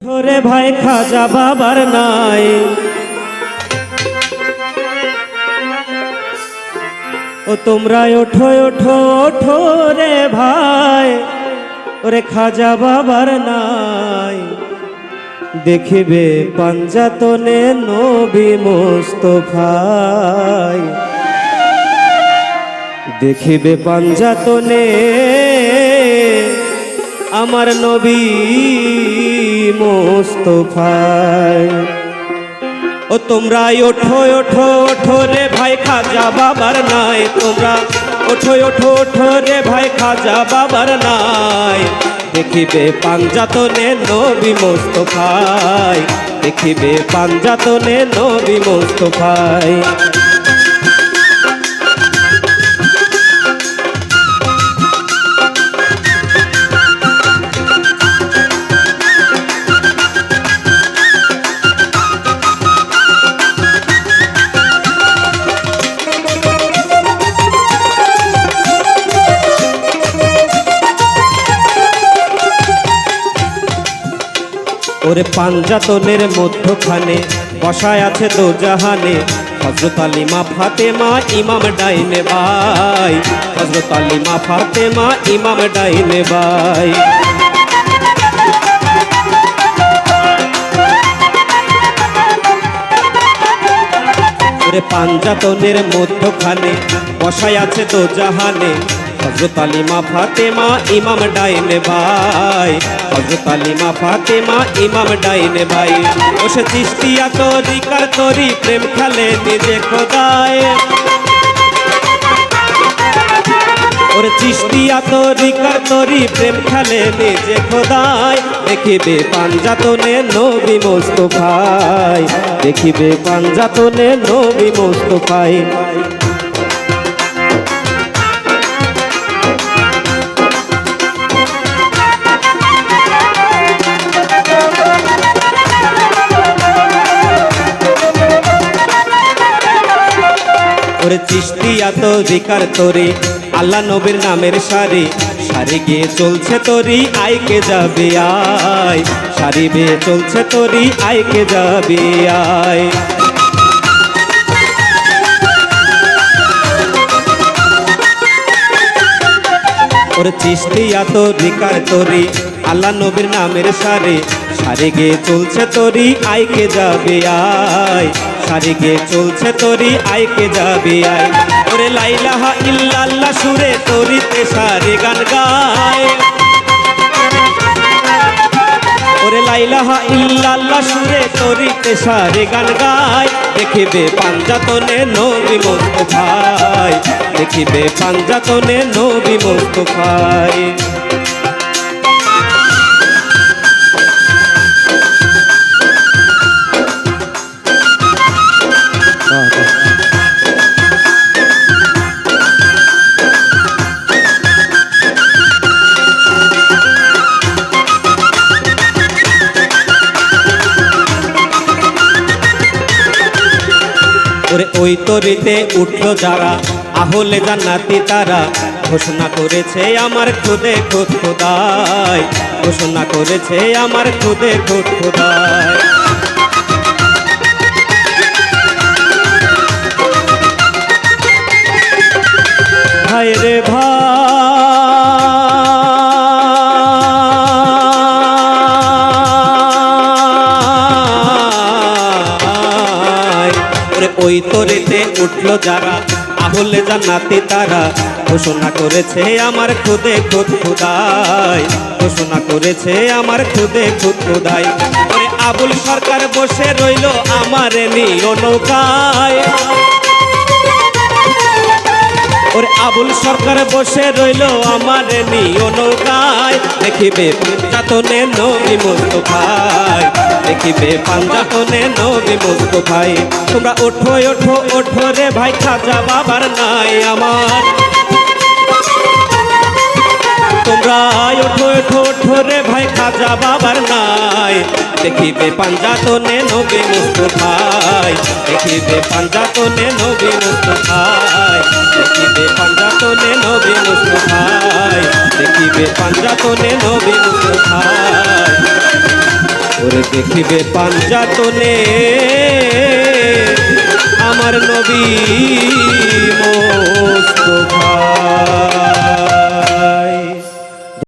ওরে ভাই খাজা বাবার নাই ও তোমরা ওঠো ওঠো ওঠো রে ভাই ওরে খাজা বাবার নাই দেখিবে পাঞ্জাতনে নবী মুস্তাফায় দেখিবে পাঞ্জাতনে আমার নবী মুস্তাফায় ও তোমরা ওঠো ওঠো ওঠো রে ভাই খাজা বাবার নাই তোমরা ওঠো ওঠো ওঠো রে ভাই খাজা বাবার নাই দেখিবে পাঞ্জাতনে নবী মুস্তাফায় দেখিবে পাঞ্জাতনে নবী মুস্তাফায় ওরে পাঞ্জাতনের মধ্যখানে বসায় আছে দোজাহানে হযরত আলিমা ফাতেমা ইমাম ডাইনে ভাই হযরত আলিমা ফাতেমা ইমাম ডাইনে ভাই ওরে পাঞ্জাতনের মধ্যখানে বসায় আছে দোজাহানে হযরত আলিমা ফাতেমা ইমাম ডাইনে ভাই হযরত আলিমা ফাতেমা ইমাম ডাইনে ভাই ও সে চিশতিয়া তরিকার তরি প্রেম খেলে নিজে খোদায় ওরে চিশতিয়া তরিকার তরি প্রেম খেলে নিজে খোদায় দেখিবে পাঞ্জাতনে নবী মুস্তাফায় দেখিবে পাঞ্জাতনে নবী মুস্তাফায় ওরে চিশতিয়া তরিকার তরি আল্লাহ নবীর নামের সারি সারি গিয়ে চলছে তরি আইকে যাবে আয় সারি বেয়ে চলছে তরি আইকে যাবে আয় ওরে চিশতিয়া তরিকার তরি আল্লাহ নবীর নামের সারি সারি গিয়ে চলছে তরি আইকে যাবে আয় সারি গে চলছে তরি আইকে যাবে আয় ওরে লা ইলাহা ইল্লাল্লাহ সুরে তরিতে সারে গান গায় ওরে লা ইলাহা ইল্লাল্লাহ সুরে তরিতে সারে গান গায় দেখিবে পাঞ্জাতনে নবী মুস্তাফায় দেখিবে পাঞ্জাতনে নবী মুস্তাফায় ওরে ওই তরিতে উঠলো যারা আহলে জান্নাতি তারা ঘোষণা করেছে আমার খুদে খুদ খোদায় ঘোষণা করেছে আমার খুদে খুদ খোদায় ভাই রে ভাই ওই তরিতে উঠলো যারা আহলে জান্নাতি তারা ঘোষণা করেছে আমার খুদে খুদ খোদায় ঘোষণা করেছে আমার খুদে খুদ খোদায় ওরে আবুল সরকার বসে রইল আমার নিও নৌকায় ওরে আবুল সরকার বসে রইল আমার নিও নৌকায় দেখিবে পাঞ্জাতনে নবী মুস্তাফায় দেখিবে পাঞ্জাতনে নবী মুস্তাফায় তোমরা ওঠো ওঠো ওঠো রে ভাই খাজা বাবার নাই আমার তোমরা ওঠো ওঠো ওঠো রে ভাই খাজা বাবার নাই দেখিবে পাঞ্জাতনে নবী মুস্তাফায় দেখিবে পাঞ্জাতনে নবী মুস্তাফায় দেখিবে পাঞ্জাতনে নবী মুস্তাফায় দেখিবে পাঞ্জাতনে নবী মুস্তাফায় ওরে দেখিবে পাঞ্জাতনে আমার নবী মোস্তফা।